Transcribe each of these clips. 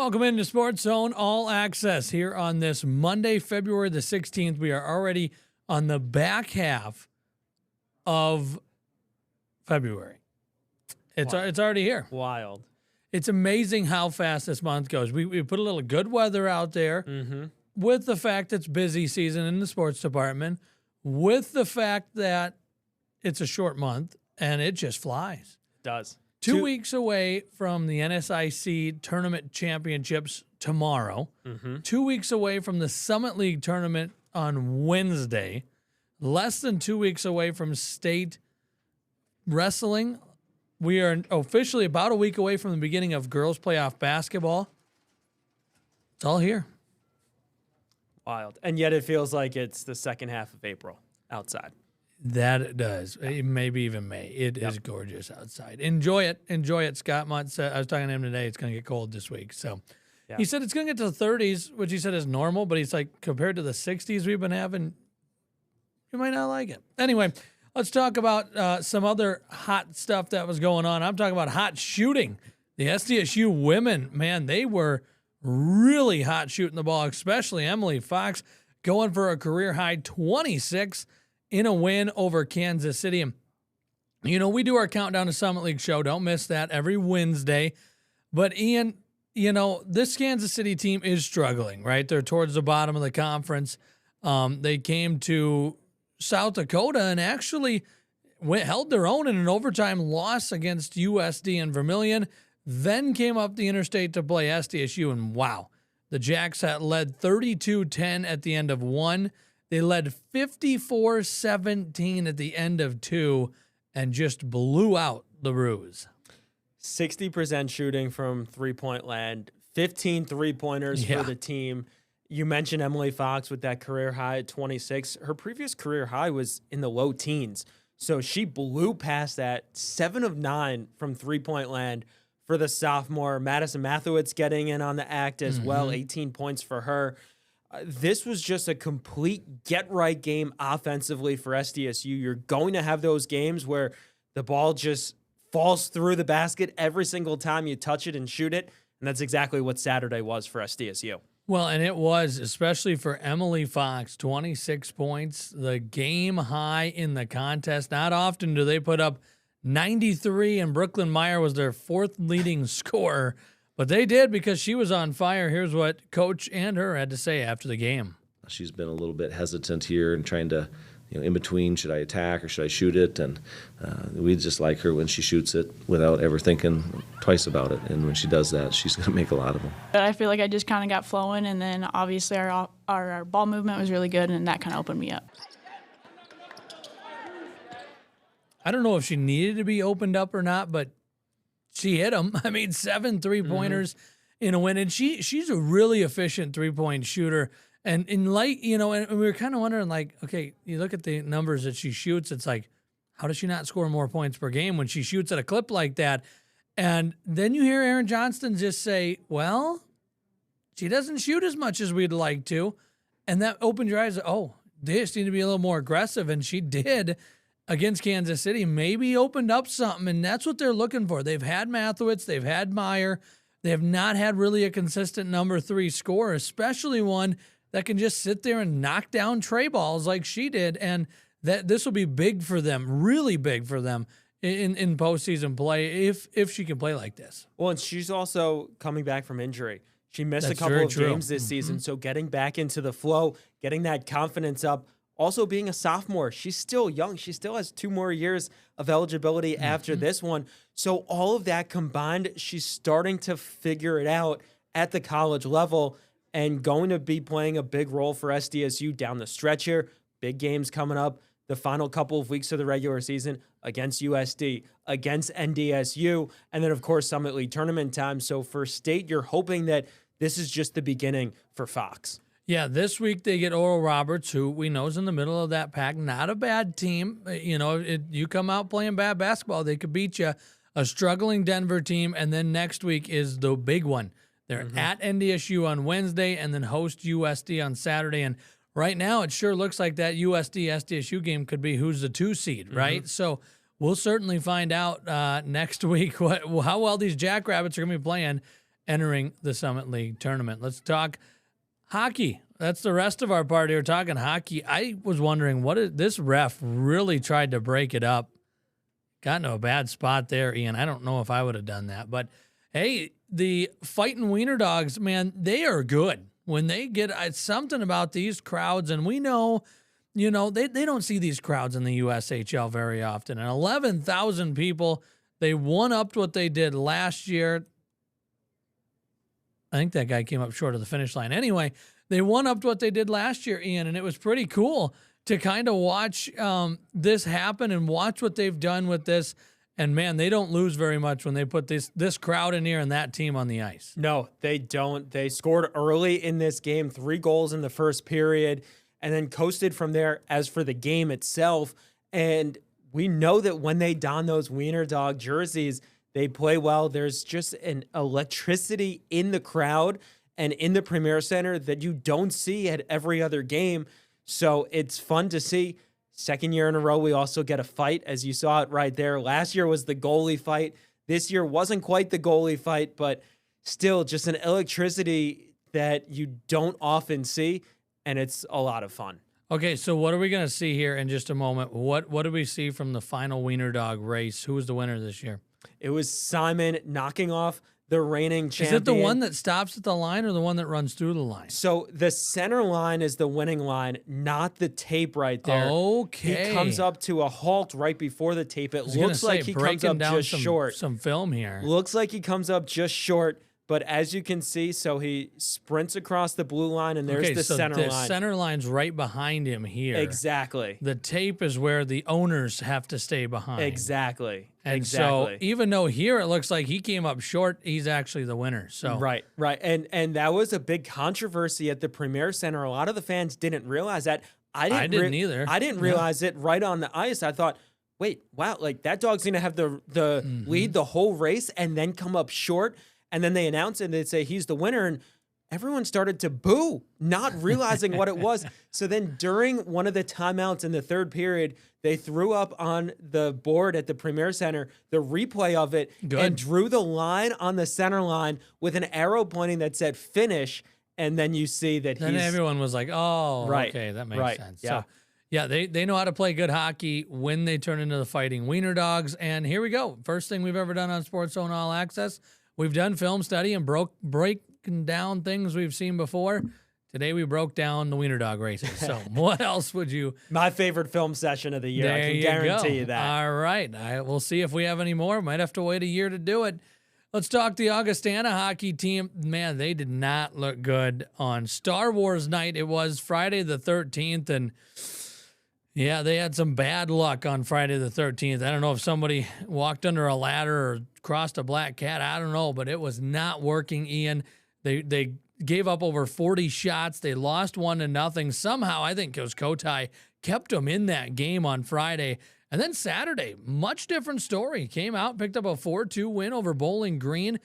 Welcome into SportsZone All Access here on this Monday, February the 16th. We are already on the back half of February. It's already here. Wild. It's amazing how fast this month goes. We put a little good weather out there with the fact it's busy season in the sports department, with the fact that it's a short month, and it just flies. It does. 2 weeks away from the NSIC Tournament Championships tomorrow. 2 weeks away from the Summit League Tournament on Wednesday. Less than 2 weeks away from state wrestling. We are officially about a week away from the beginning of girls playoff basketball. It's all here. Wild. And yet it feels like it's the second half of April outside. That it does. Maybe even May. It is gorgeous outside. Enjoy it. Enjoy it. Scott Mott said, I was talking to him today, it's going to get cold this week. So he said it's going to get to the 30s, which he said is normal, but he's like, compared to the 60s we've been having, you might not like it. Anyway, let's talk about some other hot stuff that was going on. I'm talking about hot shooting. The SDSU women, man, they were really hot shooting the ball, especially Emily Fox going for a career-high 26 in a win over Kansas City. And, you know, we do our Countdown to Summit League show. Don't miss that every Wednesday. But, Ian, you know, this Kansas City team is struggling, right? They're towards the bottom of the conference. They came to South Dakota and actually held their own in an overtime loss against USD and Vermilion, then came up the interstate to play SDSU, and wow, the Jacks had led 32-10 at the end of one. They led 54-17 at the end of two and just blew out the Roos. 60% shooting from three-point land, 15 three-pointers for the team. You mentioned Emily Fox with that career high at 26. Her previous career high was in the low teens. So she blew past that, 7 of 9 from three-point land for the sophomore. Madison Mathewitz getting in on the act as well, 18 points for her. This was just a complete get-right game offensively for SDSU. You're going to have those games where the ball just falls through the basket every single time you touch it and shoot it, and that's exactly what Saturday was for SDSU. Well, and it was, especially for Emily Fox, 26 points, the game high in the contest. Not often do they put up 93, and Brooklyn Meyer was their fourth leading scorer. But they did because she was on fire. Here's what Coach and her had to say after the game. She's been a little bit hesitant here and trying to, in between, should I attack or should I shoot it? And we just like her when she shoots it without ever thinking twice about it. And when she does that, she's going to make a lot of them. I feel like I just kind of got flowing, and then obviously our ball movement was really good, and that kind of opened me up. I don't know if she needed to be opened up or not, but she hit them. I mean, 7 3-pointers in a win. And she's a really efficient three-point shooter. And in light, and we were kind of wondering, like, okay, you look at the numbers that she shoots, it's like, how does she not score more points per game when she shoots at a clip like that? And then you hear Aaron Johnston just say, well, she doesn't shoot as much as we'd like to. And that opened your eyes. Oh, they just need to be a little more aggressive. And she did against Kansas City, maybe opened up something, and that's what they're looking for. They've had Mathewitz, they've had Meyer. They have not had really a consistent number 3 scorer, especially one that can just sit there and knock down tray balls like she did, and that this will be big for them, really big for them in postseason play if she can play like this. Well, and she's also coming back from injury. She missed a couple of games this season, so getting back into the flow, getting that confidence up. Also being a sophomore, she's still young. She still has 2 more years of eligibility after this one. So all of that combined, she's starting to figure it out at the college level and going to be playing a big role for SDSU down the stretch here. Big games coming up the final couple of weeks of the regular season against USD, against NDSU, and then, of course, Summit League tournament time. So for state, you're hoping that this is just the beginning for Fox. Yeah, this week they get Oral Roberts, who we know is in the middle of that pack. Not a bad team. You come out playing bad basketball, they could beat you. A struggling Denver team, and then next week is the big one. They're at NDSU on Wednesday and then host USD on Saturday. And right now it sure looks like that USD-SDSU game could be who's the 2 seed, right? So we'll certainly find out next week how well these Jackrabbits are going to be playing. entering the Summit League tournament. Let's talk hockey. That's the rest of our party. We're talking hockey. I was wondering, this ref really tried to break it up. Got into a bad spot there, Ian. I don't know if I would have done that. But, hey, the fighting Wiener Dogs, man, they are good. When they get something about these crowds, and we know, they don't see these crowds in the USHL very often. And 11,000 people, they one-upped what they did last year. I think that guy came up short of the finish line. Anyway, they one-upped what they did last year, Ian, and it was pretty cool to kind of watch this happen and watch what they've done with this. And, man, they don't lose very much when they put this crowd in here and that team on the ice. No, they don't. They scored early in this game, 3 goals in the first period, and then coasted from there as for the game itself. And we know that when they don those Wiener Dog jerseys, they play well. There's just an electricity in the crowd and in the Premier Center that you don't see at every other game. So it's fun to see. Second year in a row, we also get a fight, as you saw it right there. Last year was the goalie fight. This year wasn't quite the goalie fight, but still just an electricity that you don't often see, and it's a lot of fun. Okay, so what are we going to see here in just a moment? What do we see from the final Wiener Dog race? Who was the winner this year? It was Simon knocking off the reigning champion. Is it the one that stops at the line or the one that runs through the line? So the center line is the winning line, not the tape right there. Okay. He comes up to a halt right before the tape. It looks like he comes up just short. Some film here. Looks like he comes up just short, but as you can see, so he sprints across the blue line, and there's the center line. The center line's right behind him here. Exactly. The tape is where the owners have to stay behind. Exactly. And so even though here it looks like he came up short, he's actually the winner. So Right. And that was a big controversy at the Premier Center. A lot of the fans didn't realize that. I didn't either. I didn't realize it right on the ice. I thought, wait, wow, like that dog's going to have the lead the whole race and then come up short. And then they announce it and they say he's the winner. And everyone started to boo, not realizing what it was. So then during one of the timeouts in the third period, they threw up on the board at the Premier Center the replay of it and drew the line on the center line with an arrow pointing that said finish. And then you see that then everyone was like, oh, right, okay, that makes sense. Yeah. So, yeah, they know how to play good hockey when they turn into the fighting Wiener Dogs. And here we go. First thing we've ever done on SportsZone All Access. We've done film study and breaking down things we've seen before. Today we broke down the Wiener Dog races. So what else would you? My favorite film session of the year. I can guarantee you that. All right. We'll see if we have any more. Might have to wait a year to do it. Let's talk the Augustana hockey team. Man, they did not look good on Star Wars night. It was Friday the 13th, and yeah, they had some bad luck on Friday the 13th. I don't know if somebody walked under a ladder or crossed a black cat. I don't know, but it was not working, Ian. They gave up over 40 shots. They lost 1-0. Somehow, I think Coach Kotai kept them in that game on Friday. And then Saturday, much different story. Came out, picked up a 4-2 win over Bowling Green.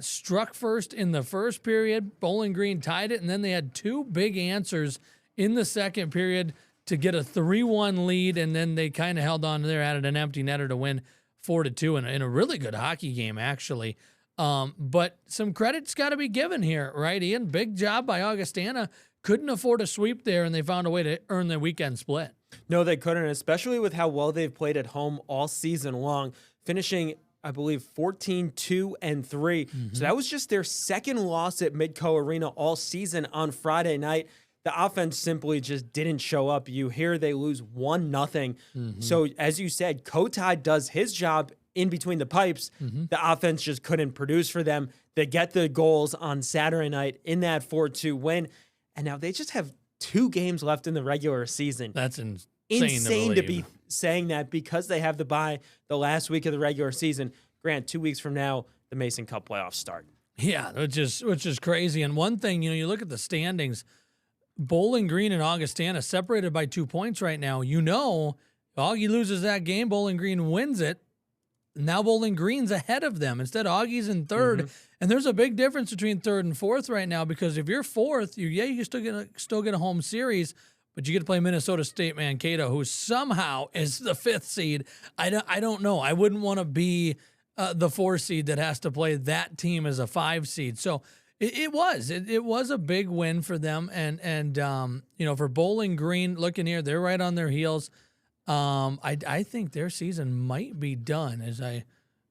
Struck first in the first period. Bowling Green tied it, and then they had 2 big answers in the second period to get a 3-1 lead, and then they kind of held on to there, added an empty netter to win 4-2 in a really good hockey game, actually. But some credit's got to be given here, right, Ian? Big job by Augustana. Couldn't afford a sweep there, and they found a way to earn the weekend split. No, they couldn't, especially with how well they've played at home all season long, finishing, I believe, 14-2-3. So that was just their second loss at Midco Arena all season on Friday night. The offense simply just didn't show up. You hear they lose 1-0. So as you said, Kotai does his job in between the pipes. The offense just couldn't produce for them. They get the goals on Saturday night in that 4-2 win. And now they just have 2 games left in the regular season. That's insane to be saying that because they have the bye the last week of the regular season. Grant, 2 weeks from now, the Mason Cup playoffs start. Yeah, which is crazy. And one thing, you look at the standings, Bowling Green and Augustana separated by 2 points right now. Augie loses that game, Bowling Green wins it. Now Bowling Green's ahead of them. Instead, Augie's in third. And there's a big difference between third and fourth right now, because if you're fourth, you still get a home series, but you get to play Minnesota State Mankato, who somehow is the 5th seed. I don't know. I wouldn't want to be the 4 seed that has to play that team as a 5 seed. So it was a big win for them. And for Bowling Green, looking here, they're right on their heels. I think their season might be done as I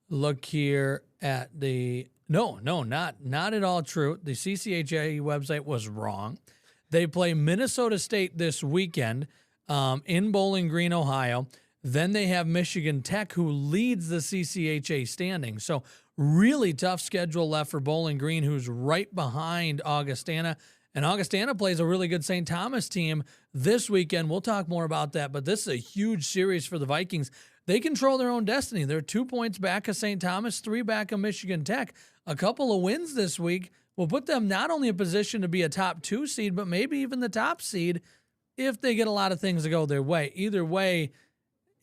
look here at the not at all true. The CCHA website was wrong. They play Minnesota State this weekend in Bowling Green, Ohio. Then they have Michigan Tech, who leads the CCHA standing. So really tough schedule left for Bowling Green, who's right behind Augustana. And Augustana plays a really good St. Thomas team this weekend. We'll talk more about that, but this is a huge series for the Vikings. They control their own destiny. They're 2 points back of St. Thomas, 3 back of Michigan Tech. A couple of wins this week will put them not only in position to be a top 2 seed, but maybe even the top seed if they get a lot of things to go their way. Either way,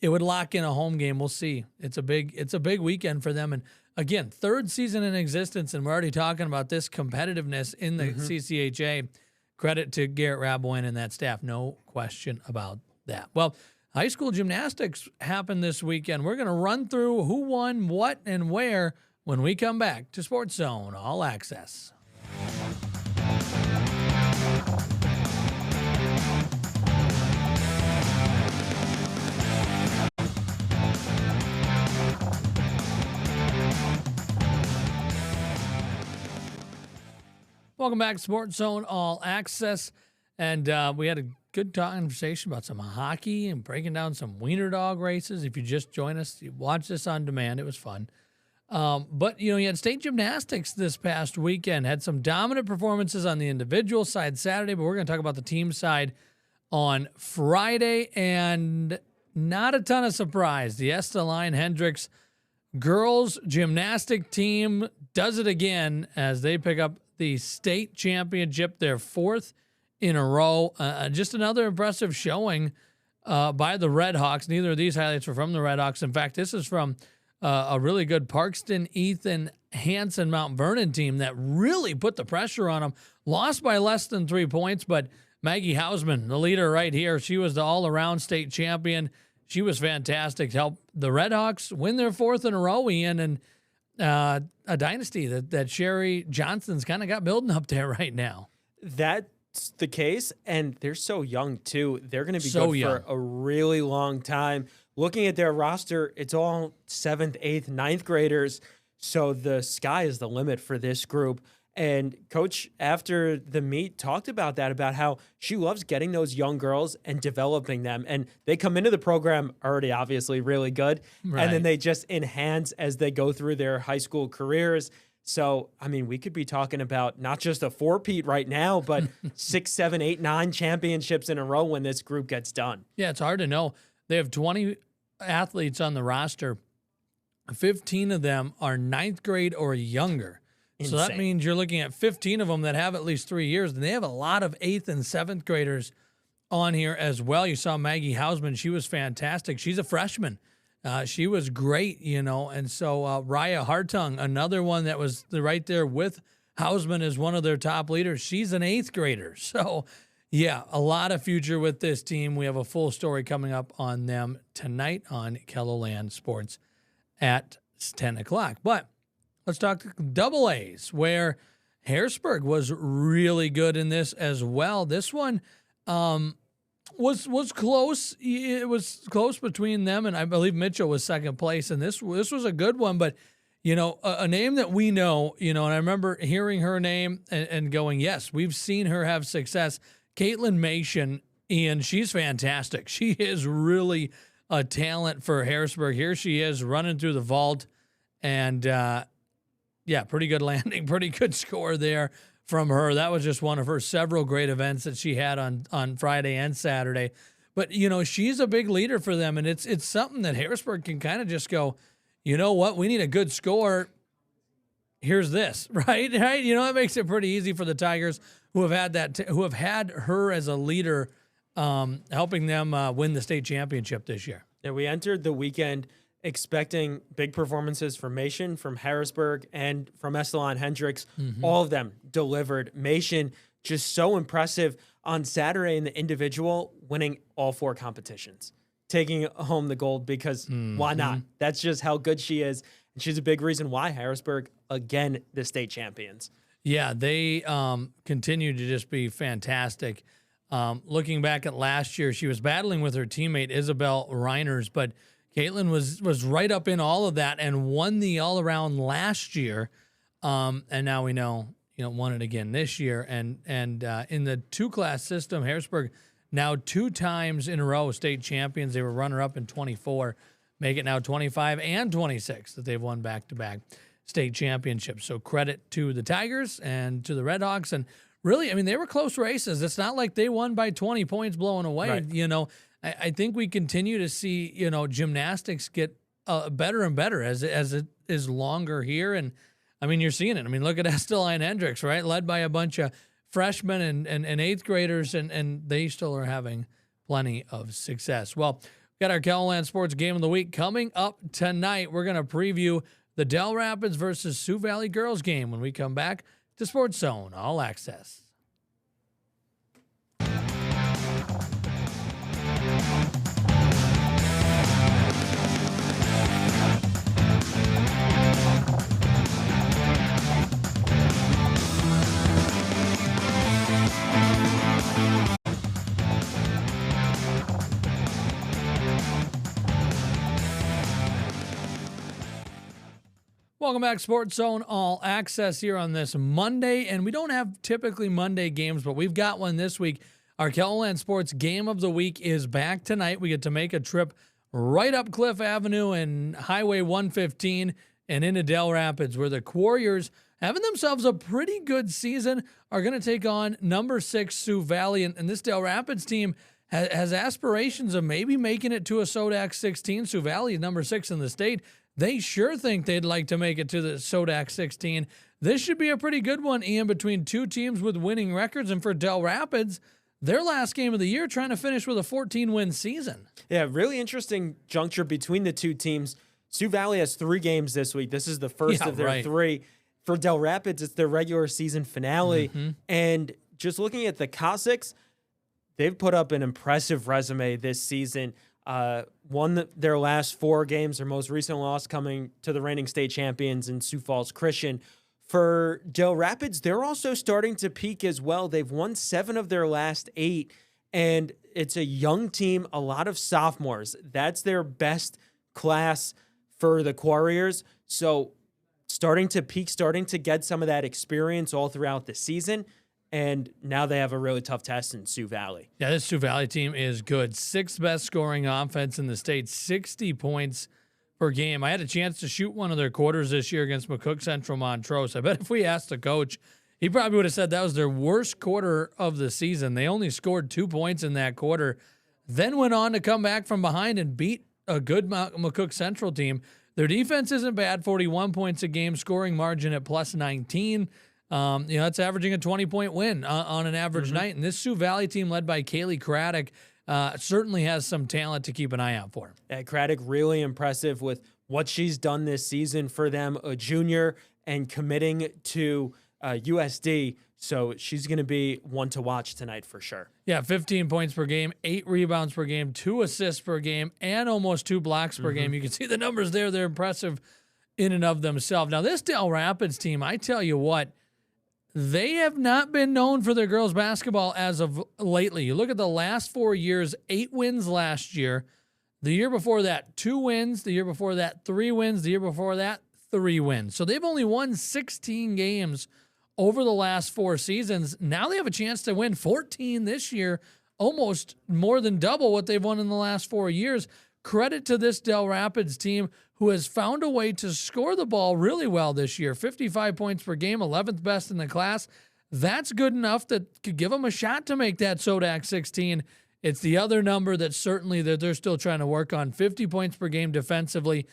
it would lock in a home game. We'll see. It's a big weekend for them. And again, 3rd season in existence, and we're already talking about this competitiveness in the CCHA. Credit to Garrett Raboin and that staff. No question about that. Well, high school gymnastics happened this weekend. We're going to run through who won, what, and where when we come back to SportsZone All Access. Welcome back to SportsZone All Access. And we had a good conversation about some hockey and breaking down some Wiener Dog races. If you just joined us, you watch this on demand. It was fun. But, you had state gymnastics this past weekend. Had some dominant performances on the individual side Saturday, but we're going to talk about the team side on Friday. And not a ton of surprise. The SDSU Hendricks girls gymnastic team does it again as they pick up the state championship, their 4th in a row. Just another impressive showing by the Red Hawks. Neither of these highlights were from the Red Hawks. In fact, this is from a really good Parkston, Ethan, Hanson, Mount Vernon team that really put the pressure on them. Lost by less than 3 points, but Maggie Hausman, the leader right here, she was the all-around state champion. She was fantastic to help the Red Hawks win their 4th in a row, Ian, and a dynasty that Sherry Johnson's kind of got building up there right now. That's the case, and they're so young, too. They're going to be so good young for a really long time. Looking at their roster, it's all 7th, 8th, 9th graders, so the sky is the limit for this group. And Coach, after the meet, talked about that, about how she loves getting those young girls and developing them. And they come into the program already obviously really good, right, and then they just enhance as they go through their high school careers. So, I mean, we could be talking about not just a 4-peat right now, but 6, 7, 8, 9 championships in a row when this group gets done. Yeah, it's hard to know. They have 20 athletes on the roster. 15 of them are 9th grade or younger. Insane. So that means you're looking at 15 of them that have at least 3 years. And they have a lot of 8th and 7th graders on here as well. You saw Maggie Hausman. She was fantastic. She's a freshman. She was great, And so Raya Hartung, another one that was right there with Hausman as one of their top leaders. She's an 8th grader. So, yeah, a lot of future with this team. We have a full story coming up on them tonight on KELOLAND Sports at 10 o'clock. But let's talk double A's, where Harrisburg was really good in this as well. This one was close. It was close between them, and I believe Mitchell was 2nd place. And this was a good one, but a name that we know, and I remember hearing her name and going, yes, we've seen her have success. Caitlin Mation, Ian, she's fantastic. She is really a talent for Harrisburg. Here she is running through the vault, and pretty good landing, pretty good score there from her. That was just one of her several great events that she had on Friday and Saturday. But, she's a big leader for them, and it's something that Harrisburg can kind of just go, you know what, we need a good score. Here's this, right? It makes it pretty easy for the Tigers who have had her as a leader, helping them win the state championship this year. Yeah, we entered the weekend expecting big performances from Mation, from Harrisburg, and from SDSU Hendricks. Mm-hmm. All of them delivered. Mation just so impressive on Saturday in the individual, winning all 4 competitions, taking home the gold because why not? That's just how good she is. And she's a big reason why Harrisburg, again, the state champions. Yeah, they continue to just be fantastic. Looking back at last year, she was battling with her teammate Isabel Reiners, but Caitlin was right up in all of that and won the all-around last year. And now we know, won it again this year. And in the two-class system, Harrisburg now 2 times in a row state champions. They were runner-up in 24, make it now 25 and 26 that they've won back-to-back state championships. So credit to the Tigers and to the Redhawks. And really, I mean, they were close races. It's not like they won by 20 points blowing away. Right. I think we continue to see, gymnastics get better and better as it is longer here. And, I mean, you're seeing it. I mean, look at Esteline Hendricks, right? Led by a bunch of freshmen and 8th graders, and they still are having plenty of success. Well, we got our KELOLAND Sports Game of the Week coming up tonight. We're going to preview the Del Rapids versus Sioux Valley girls game when we come back to SportsZone All Access. Welcome back, SportsZone All Access here on this Monday. And we don't have typically Monday games, but we've got one this week. Our KELOLAND Sports Game of the Week is back tonight. We get to make a trip right up Cliff Avenue and Highway 115 and into Del Rapids, where the Warriors, having themselves a pretty good season, are going to take on number 6 Sioux Valley. And this Del Rapids team has aspirations of maybe making it to a SODAC 16. Sioux Valley is number 6 in the state. They sure think they'd like to make it to the SODAC 16. This should be a pretty good one, Ian, between 2 teams with winning records. And for Del Rapids, their last game of the year, trying to finish with a 14-win season. Yeah, really interesting juncture between the 2 teams. Sioux Valley has 3 games this week. This is the first of their 3. For Del Rapids, it's their regular season finale. Mm-hmm. And just looking at the Cossacks, they've put up an impressive resume this season. Won their last 4 games, their most recent loss coming to the reigning state champions in Sioux Falls Christian. For Del Rapids, they're also starting to peak as well. They've won 7 of their last 8, and it's a young team, a lot of sophomores. That's their best class for the Warriors. So starting to peak, starting to get some of that experience all throughout the season. And now they have a really tough test in Sioux Valley. Yeah, this Sioux Valley team is good. 6th best scoring offense in the state, 60 points per game. I had a chance to shoot one of their quarters this year against McCook Central Montrose. I bet if we asked the coach, he probably would have said that was their worst quarter of the season. They only scored 2 points in that quarter, then went on to come back from behind and beat a good McCook Central team. Their defense isn't bad, 41 points a game, scoring margin at plus 19. That's averaging a 20-point win on an average night. And this Sioux Valley team led by Kaylee Craddock certainly has some talent to keep an eye out for. Yeah, Craddock really impressive with what she's done this season for them, a junior and committing to USD. So she's going to be one to watch tonight for sure. Yeah, 15 points per game, 8 rebounds per game, 2 assists per game, and almost 2 blocks per game. You can see the numbers there. They're impressive in and of themselves. Now, this Del Rapids team, I tell you what, they have not been known for their girls basketball as of lately. You look at the last 4 years, 8 wins last year. The year before that, 2 wins. The year before that, 3 wins. The year before that, 3 wins. So they've only won 16 games over the last 4 seasons. Now they have a chance to win 14 this year, almost more than double what they've won in the last 4 years. Credit to this Del Rapids team who has found a way to score the ball really well this year. 55 points per game, 11th best in the class. That's good enough that could give them a shot to make that SODAC 16. It's the other number that certainly they're still trying to work on. 50 points per game defensively,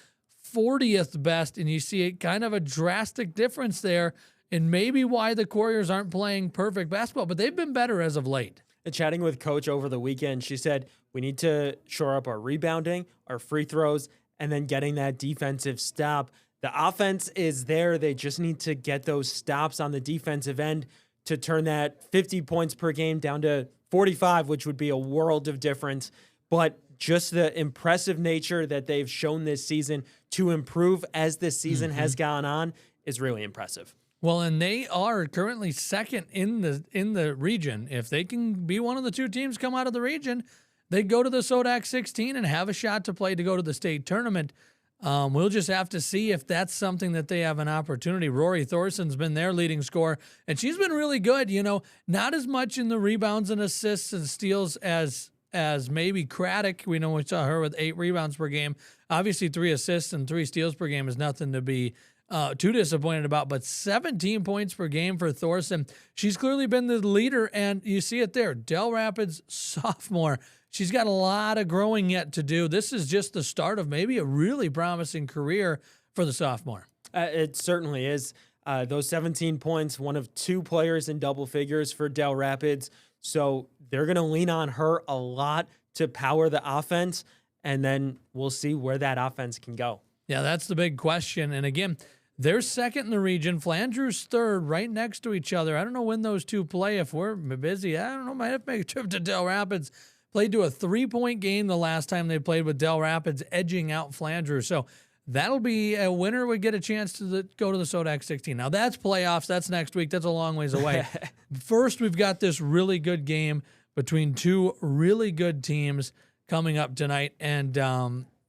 40th best, and you see kind of a drastic difference there, and maybe why the Warriors aren't playing perfect basketball, but they've been better as of late. Chatting with Coach over the weekend, she said, we need to shore up our rebounding, our free throws, and then getting that defensive stop. The offense is there. They just need to get those stops on the defensive end to turn that 50 points per game down to 45, which would be a world of difference. But just the impressive nature that they've shown this season to improve as this season has gone on is really impressive. Well, and they are currently second in the region. If they can be one of the two teams come out of the region, they go to the SODAC 16 and have a shot to play to go to the state tournament. We'll just have to see if that's something that they have an opportunity. Rory Thorson's been their leading scorer, and she's been really good. Not as much in the rebounds and assists and steals as maybe Craddock. We know we saw her with 8 rebounds per game. Obviously, 3 assists and 3 steals per game is nothing to be too disappointed about, but 17 points per game for Thorson. She's clearly been the leader, and you see it there. Del Rapids sophomore. She's got a lot of growing yet to do. This is just the start of maybe a really promising career for the sophomore. It certainly is. Those 17 points, one of 2 players in double figures for Del Rapids. So they're going to lean on her a lot to power the offense, and then we'll see where that offense can go. Yeah, that's the big question. And again, they're second in the region. Flandreau's third, right next to each other. I don't know when those two play. If we're busy, I don't know. Might have to make a trip to Del Rapids. Played to a 3-point game the last time they played with Del Rapids, edging out Flandreau. So that'll be a winner would get a chance to go to the SODAC 16. Now that's playoffs. That's next week. That's a long ways away. First, we've got this really good game between 2 really good teams coming up tonight. And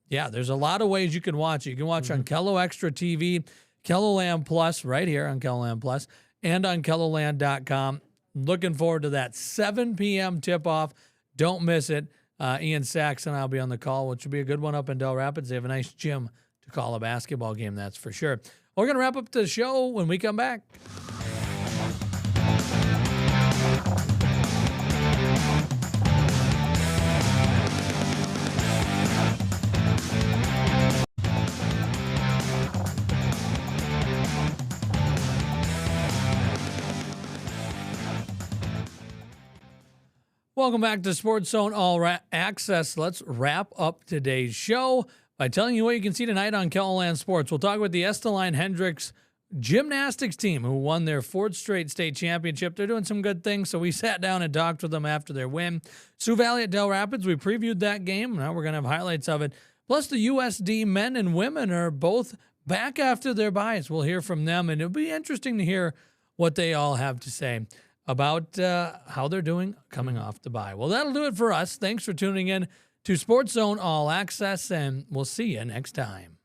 yeah, there's a lot of ways you can watch it. You can watch on Kelo Extra TV, KELOLAND Plus right here on KELOLAND Plus, and on KELOLAND.com. Looking forward to that 7 p.m. tip-off. Don't miss it. Ian Sachs and I'll be on the call, which will be a good one up in Del Rapids. They have a nice gym to call a basketball game, that's for sure. We're going to wrap up the show when we come back. Welcome back to SportsZone All Access. Let's wrap up today's show by telling you what you can see tonight on KELOLAND Sports. We'll talk with the Esteline Hendricks gymnastics team who won their 4th straight state championship. They're doing some good things, so we sat down and talked with them after their win. Sioux Valley at Del Rapids, we previewed that game. Now we're going to have highlights of it. Plus, the USD men and women are both back after their byes. We'll hear from them, and it'll be interesting to hear what they all have to say about how they're doing coming off the bye. Well, that'll do it for us. Thanks for tuning in to SportsZone All Access, and we'll see you next time.